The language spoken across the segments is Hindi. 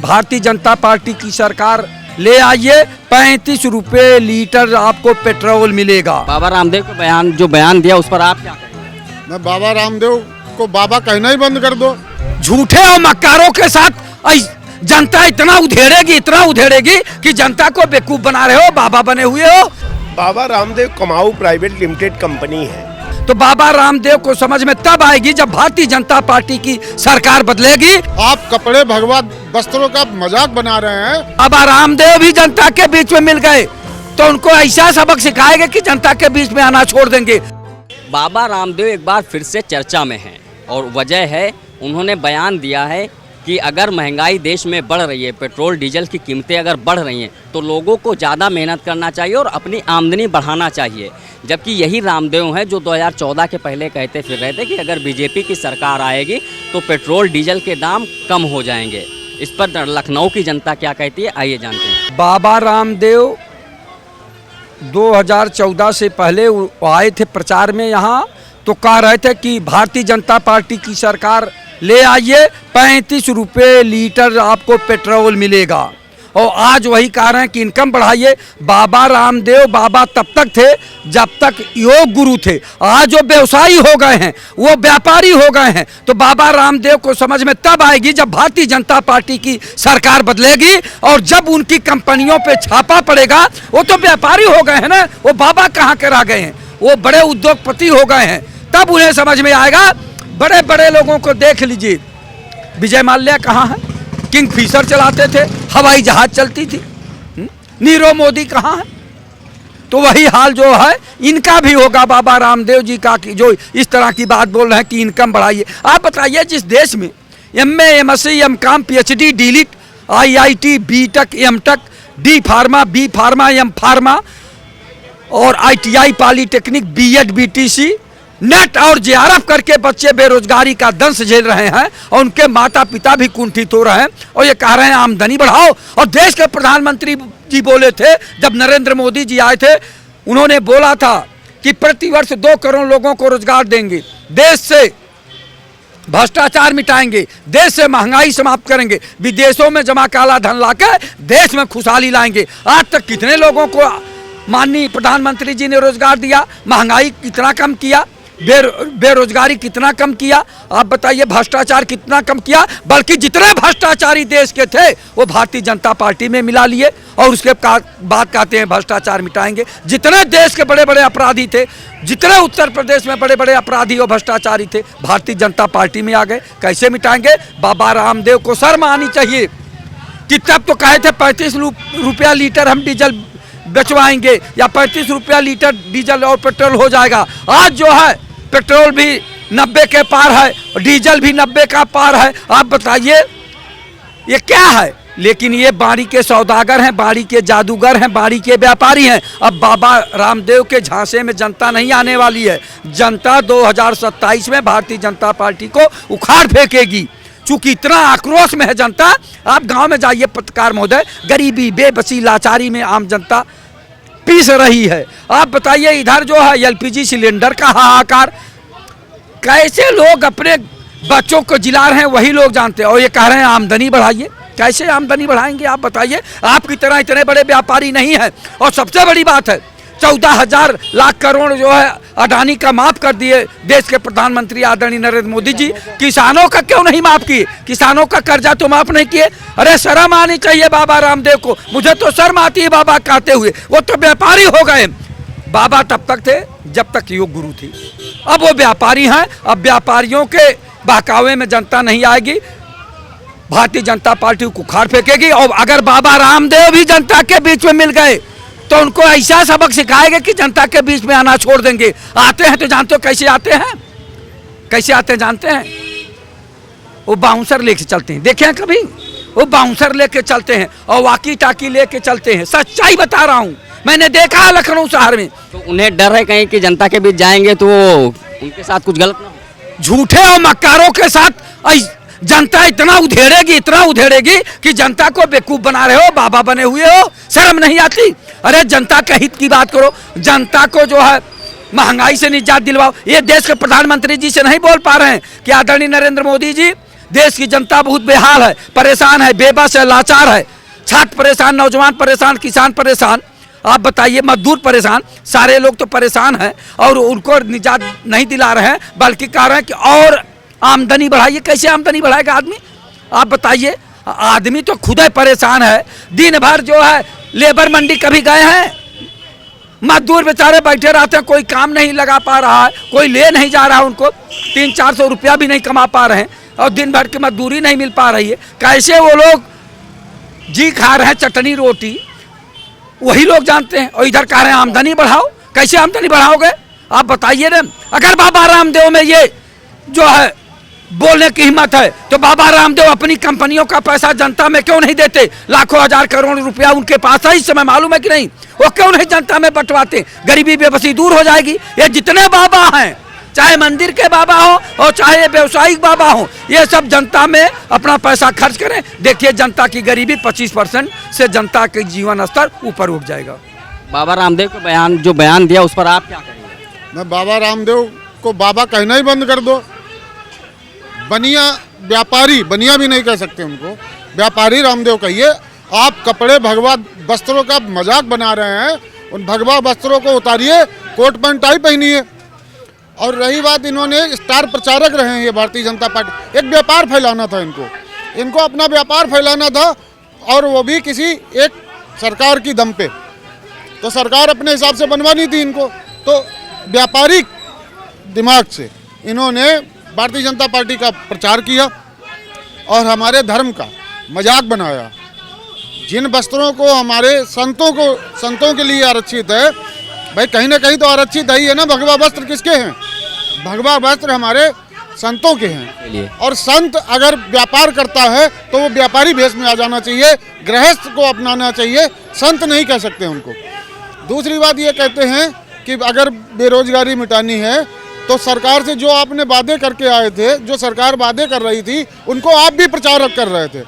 भारतीय जनता पार्टी की सरकार ले आइए, 35 रुपए लीटर आपको पेट्रोल मिलेगा। बाबा रामदेव का जो बयान दिया उस पर आप क्या कहेंगे? मैं बाबा रामदेव को बाबा कहना ही बंद कर दो। झूठे और मक्कारों के साथ जनता इतना उधेड़ेगी कि जनता को बेवकूफ बना रहे हो, बाबा बने हुए हो। Baba Ramdev कमाऊ private limited company है। तो बाबा रामदेव को समझ में तब आएगी जब भारतीय जनता पार्टी की सरकार बदलेगी। आप कपड़े भगवा वस्त्रों का मजाक बना रहे हैं। बाबा रामदेव भी जनता के बीच में मिल गए तो उनको ऐसा सबक सिखाएंगे कि जनता के बीच में आना छोड़ देंगे। बाबा रामदेव एक बार फिर से चर्चा में हैं और वजह है उन्होंने बयान दिया है कि अगर महंगाई देश में बढ़ रही है, पेट्रोल डीजल की कीमतें अगर बढ़ रही हैं तो लोगों को ज़्यादा मेहनत करना चाहिए और अपनी आमदनी बढ़ाना चाहिए। जबकि यही रामदेव हैं जो 2014 के पहले कहते फिर रहे थे कि अगर बीजेपी की सरकार आएगी तो पेट्रोल डीजल के दाम कम हो जाएंगे। इस पर लखनऊ की जनता क्या कहती है, आइए जानते हैं। बाबा रामदेव 2014 से पहले आए थे प्रचार में यहाँ, तो कह रहे थे कि भारतीय जनता पार्टी की सरकार ले आइए, 35 रुपए लीटर आपको पेट्रोल मिलेगा। और आज वही कह रहे हैं कि इनकम बढ़ाइए। बाबा रामदेव बाबा तब तक थे जब तक योग गुरु थे। आज जो व्यवसायी हो गए हैं, वो व्यापारी हो गए हैं। तो बाबा रामदेव को समझ में तब आएगी जब भारतीय जनता पार्टी की सरकार बदलेगी और जब उनकी कंपनियों पे छापा पड़ेगा। वो तो व्यापारी हो गए हैं ना, वो बाबा कहाँ के रह गए हैं, वो बड़े उद्योगपति हो गए हैं। तब उन्हें समझ में आएगा। बड़े बड़े लोगों को देख लीजिए, विजय माल्या कहाँ है, किंगफिशर चलाते थे, हवाई जहाज चलती थी। नीरव मोदी कहाँ है? तो वही हाल जो है इनका भी होगा बाबा रामदेव जी का, कि जो इस तरह की बात बोल रहे हैं कि इनकम बढ़ाइए। आप बताइए, जिस देश में MA MSc MCom PhD DLIT IIT BTech MTech D pharma B pharma M pharma और ITI polytechnic BEd BTC net और JRF करके बच्चे बेरोजगारी का दंश झेल रहे हैं और उनके माता पिता भी कुंठित हो रहे हैं और ये कह रहे हैं आमदनी बढ़ाओ। और देश के प्रधानमंत्री जी बोले थे जब नरेंद्र मोदी जी आए थे, उन्होंने बोला था कि प्रतिवर्ष 2 करोड़ लोगों को रोजगार देंगे, देश से भ्रष्टाचार मिटाएंगे, देश से महंगाई समाप्त करेंगे, विदेशों में जमा काला धन लाकर देश में खुशहाली लाएंगे। आज तक कितने लोगों को माननीय प्रधानमंत्री जी ने रोजगार दिया, महंगाई कितना कम किया, बेरोजगारी कितना कम किया, आप बताइए, भ्रष्टाचार कितना कम किया। बल्कि जितने भ्रष्टाचारी देश के थे वो भारतीय जनता पार्टी में मिला लिए और उसके बाद कहते हैं भ्रष्टाचार मिटाएंगे। जितने देश के बड़े बड़े अपराधी थे, जितने उत्तर प्रदेश में बड़े बड़े अपराधी और भ्रष्टाचारी थे, भारतीय जनता पार्टी में आ गए। कैसे मिटाएंगे? बाबा रामदेव को शर्म आनी चाहिए कि तब तो कहे थे 35 रुपया लीटर हम डीजल बेचवाएंगे या 35 रुपया लीटर डीजल और पेट्रोल हो जाएगा। आज जो है पेट्रोल भी 90 के पार है और डीजल भी 90 का पार है। आप बताइए ये क्या है? लेकिन ये बाड़ी के सौदागर हैं, बाड़ी के जादूगर हैं, बाड़ी के व्यापारी हैं। अब बाबा रामदेव के झांसे में जनता नहीं आने वाली है। जनता 2027 में भारतीय जनता पार्टी को उखाड़ फेंकेगी। चूंकि इतना आक्रोश में है जनता, आप गांव में जाइए पत्रकार महोदय, गरीबी बेबसी लाचारी में आम जनता पीस रही है। आप बताइए, इधर जो है LPG सिलेंडर का हाहाकार, कैसे लोग अपने बच्चों को जिला रहे हैं वही लोग जानते हैं। और ये कह रहे हैं आमदनी बढ़ाइए। कैसे आमदनी बढ़ाएंगे आप बताइए? आपकी तरह इतने बड़े व्यापारी नहीं है। और सबसे बड़ी बात है, 14,000 लाख करोड़ जो है अडानी का माफ कर दिए देश के प्रधानमंत्री आदरणीय नरेंद्र मोदी जी। किसानों का क्यों नहीं माफ किए? किसानों का कर्जा तो माफ नहीं किए। अरे शर्म आनी चाहिए बाबा रामदेव को। मुझे तो शर्म आती है बाबा कहते हुए। वो तो व्यापारी हो गए। बाबा तब तक थे जब तक योग गुरु थी। अब वो व्यापारी हैं। अब व्यापारियों के बहकावे में जनता नहीं आएगी, भारतीय जनता पार्टी को उखाड़ फेंकेगी। और अगर बाबा रामदेव भी जनता के बीच में मिल गए तो उनको ऐसा सबक सिखाएंगे कि जनता के बीच में आना छोड़ देंगे। आते हैं तो जानते हो कैसे आते हैं? कैसे आते हैं जानते हैं? वो बाउंसर लेके चलते हैं, देखे हैं कभी? वो बाउंसर लेके चलते हैं और वाकी टाकी लेके चलते हैं। सच्चाई बता रहा हूँ, मैंने देखा है लखनऊ शहर में। तो उन्हें डर है कहीं कि जनता के बीच जाएंगे तो उनके साथ कुछ गलत ना हो। झूठे और मक्कारों के साथ जनता इतना उधेड़ेगी कि जनता को बेवकूफ बना रहे हो, बाबा बने हुए हो। शर्म नहीं आती? अरे जनता के हित की बात करो, जनता को जो है महंगाई से निजात दिलवाओ। ये देश के प्रधानमंत्री जी से नहीं बोल पा रहे हैं कि आदरणीय नरेंद्र मोदी जी देश की जनता बहुत बेहाल है, परेशान है, बेबस है, लाचार है। छात्र परेशान, नौजवान परेशान, किसान परेशान, आप बताइए, मजदूर परेशान, सारे लोग तो परेशान हैं और उनको निजात नहीं दिला रहे हैं, बल्कि कह रहे हैं कि और आमदनी बढ़ाइए। कैसे आमदनी बढ़ाएगा आदमी, आप बताइए। आदमी तो खुद ही परेशान है। दिन भर जो है लेबर मंडी कभी गए हैं? मजदूर बेचारे बैठे रहते हैं, कोई काम नहीं लगा पा रहा है, कोई ले नहीं जा रहा है, उनको 300-400 रुपया भी नहीं कमा पा रहे हैं और दिन भर की मजदूरी नहीं मिल पा रही है। कैसे वो लोग जी खा रहे हैं, चटनी रोटी, वही लोग जानते हैं। और इधर कह रहे हैं आमदनी बढ़ाओ। कैसे आमदनी बढ़ाओगे आप बताइए ना। अगर बाबा रामदेव में ये जो है बोलने की हिम्मत है तो बाबा रामदेव अपनी कंपनियों का पैसा जनता में क्यों नहीं देते? लाखों हजार करोड़ रुपया उनके पास है, इस समय मालूम है कि नहीं? वो क्यों नहीं जनता में बंटवाते? गरीबी बेबसी दूर हो जाएगी। ये जितने बाबा हैं, चाहे मंदिर के बाबा हो और चाहे व्यवसायिक बाबा हो, ये सब जनता में अपना पैसा खर्च करें। देखिए जनता की गरीबी 25% से जनता के जीवन स्तर ऊपर उठ जाएगा। बाबा रामदेव का जो बयान दिया उस पर आप क्या कहेंगे? मैं बाबा रामदेव को बाबा कहना ही बंद कर दो। बनिया व्यापारी, बनिया भी नहीं कह सकते उनको, व्यापारी रामदेव कहिए। आप कपड़े भगवा वस्त्रों का मजाक बना रहे हैं, उन भगवा वस्त्रों को उतारिए, कोट पैंट टाई पहनिए। और रही बात, इन्होंने स्टार प्रचारक रहे हैं ये भारतीय जनता पार्टी, एक व्यापार फैलाना था इनको अपना व्यापार फैलाना था, और वो भी किसी एक सरकार की दम पे। तो सरकार अपने हिसाब से बनवानी थी इनको, तो व्यापारिक दिमाग से इन्होंने भारतीय जनता पार्टी का प्रचार किया और हमारे धर्म का मजाक बनाया। जिन वस्त्रों को हमारे संतों के लिए आरक्षित है, भाई कहीं ना कहीं तो आरक्षित है ही है ना। भगवा वस्त्र किसके हैं? भगवा वस्त्र हमारे संतों के हैं। और संत अगर व्यापार करता है तो वो व्यापारी भेष में आ जाना चाहिए, गृहस्थ को अपनाना चाहिए, संत नहीं कह सकते उनको। दूसरी बात ये कहते हैं कि अगर बेरोजगारी मिटानी है तो सरकार से जो आपने वादे करके आए थे, जो सरकार वादे कर रही थी, उनको आप भी प्रचारक कर रहे थे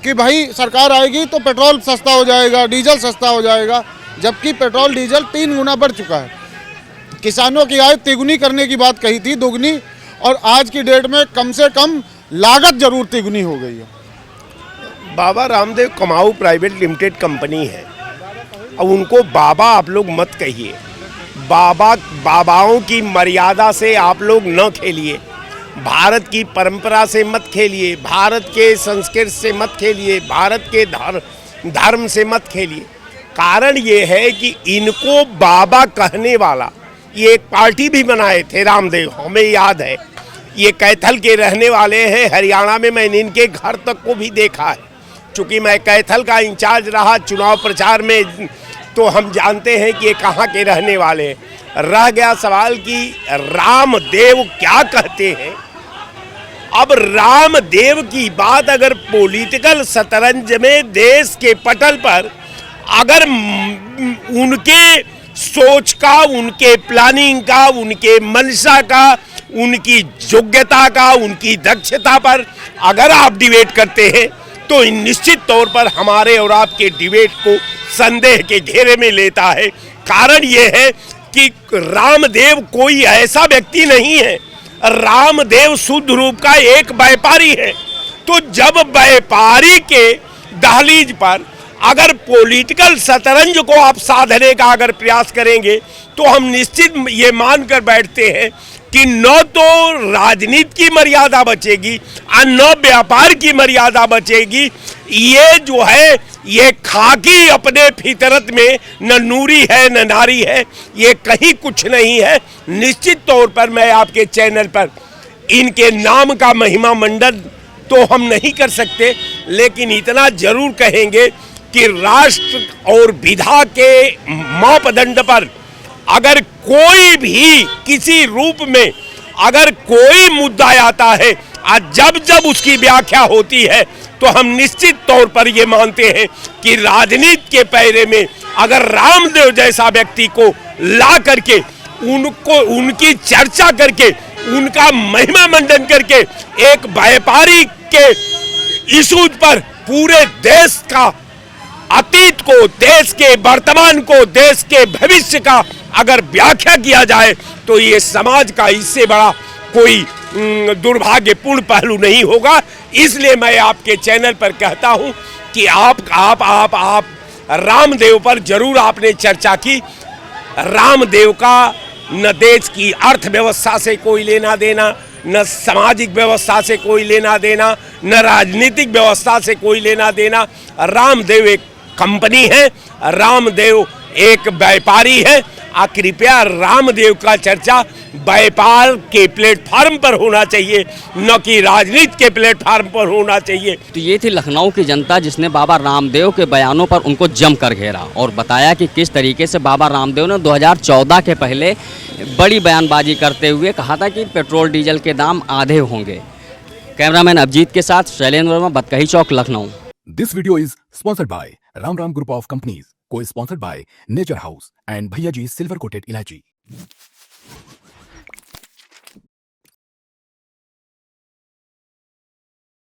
कि भाई सरकार आएगी तो पेट्रोल सस्ता हो जाएगा, डीजल सस्ता हो जाएगा, जबकि पेट्रोल डीजल 3 गुना बढ़ चुका है। किसानों की आय तिगुनी करने की बात कही थी, दुगनी, और आज की डेट में कम से कम लागत जरूर तिगुनी हो गई है। Baba Ramdev Kumaon private limited company है। अब उनको बाबा आप लोग मत कहिए। बाबाओं की मर्यादा से आप लोग न खेलिए, भारत की परंपरा से मत खेलिए, भारत के संस्कृति से मत खेलिए, भारत के धर्म से मत खेलिए। कारण ये है कि इनको बाबा कहने वाला, ये एक पार्टी भी बनाए थे रामदेव, हमें याद है। ये कैथल के रहने वाले हैं, हरियाणा में मैंने इनके घर तक को भी देखा है। चूँकि मैं कैथल का इंचार्ज रहा चुनाव प्रचार में, तो हम जानते हैं कि ये कहाँ के रहने वाले हैं। रह गया सवाल कि रामदेव क्या कहते हैं। अब रामदेव की बात अगर पॉलिटिकल शतरंज में देश के पटल पर अगर उनके सोच का, उनके प्लानिंग का, उनके मंशा का, उनकी योग्यता का, उनकी दक्षता पर अगर आप डिबेट करते हैं तो निश्चित तौर पर हमारे और आपके डिबेट को संदेह के घेरे में लेता है। कारण ये है कि रामदेव कोई ऐसा व्यक्ति नहीं है, रामदेव शुद्ध रूप का एक व्यापारी है। तो जब व्यापारी के दहलीज पर अगर पॉलिटिकल शतरंज को आप साधने का अगर प्रयास करेंगे तो हम निश्चित ये मानकर बैठते हैं कि न तो राजनीति की मर्यादा बचेगी और न व्यापार की मर्यादा बचेगी। ये जो है, ये खाकी अपने फितरत में न नूरी है न नारी है, ये कहीं कुछ नहीं है। निश्चित तौर पर मैं आपके चैनल पर इनके नाम का महिमा मंडन तो हम नहीं कर सकते, लेकिन इतना जरूर कहेंगे कि राष्ट्र और विधा के मापदंड पर अगर कोई भी किसी रूप में अगर कोई मुद्दा आता है और जब उसकी व्याख्या होती है तो हम निश्चित तौर पर ये मानते हैं कि राजनीति के पैरे में अगर रामदेव जैसा व्यक्ति को ला करके उनको उनकी चर्चा करके उनका महिमा मंडन करके एक व्यापारी के इशूज पर पूरे देश का अतीत को, देश के वर्तमान को, देश के भविष्य का अगर व्याख्या किया जाए तो ये समाज का इससे बड़ा कोई दुर्भाग्यपूर्ण पहलू नहीं होगा। इसलिए मैं आपके चैनल पर कहता हूं कि आप रामदेव पर जरूर आपने चर्चा की। रामदेव का न देश की अर्थव्यवस्था से कोई लेना देना, न सामाजिक व्यवस्था से कोई लेना देना, न राजनीतिक व्यवस्था से कोई लेना देना। रामदेव एक कंपनी है, रामदेव एक व्यापारी है। कृपया रामदेव का चर्चा व्यापार के प्लेटफार्म पर होना चाहिए, न कि राजनीति के प्लेटफार्म पर होना चाहिए। तो ये थी लखनऊ की जनता जिसने बाबा रामदेव के बयानों पर उनको जमकर घेरा और बताया कि किस तरीके से बाबा रामदेव ने 2014 के पहले बड़ी बयानबाजी करते हुए कहा था कि पेट्रोल डीजल के दाम आधे होंगे। कैमरामैन अभिजीत के साथ शैलेंद्र वर्मा, बतकही चौक, Lucknow. This video is sponsored by Ram Group of Companies, co-sponsored by Nature House and Bhaiya Ji Silver Coated Ilachi.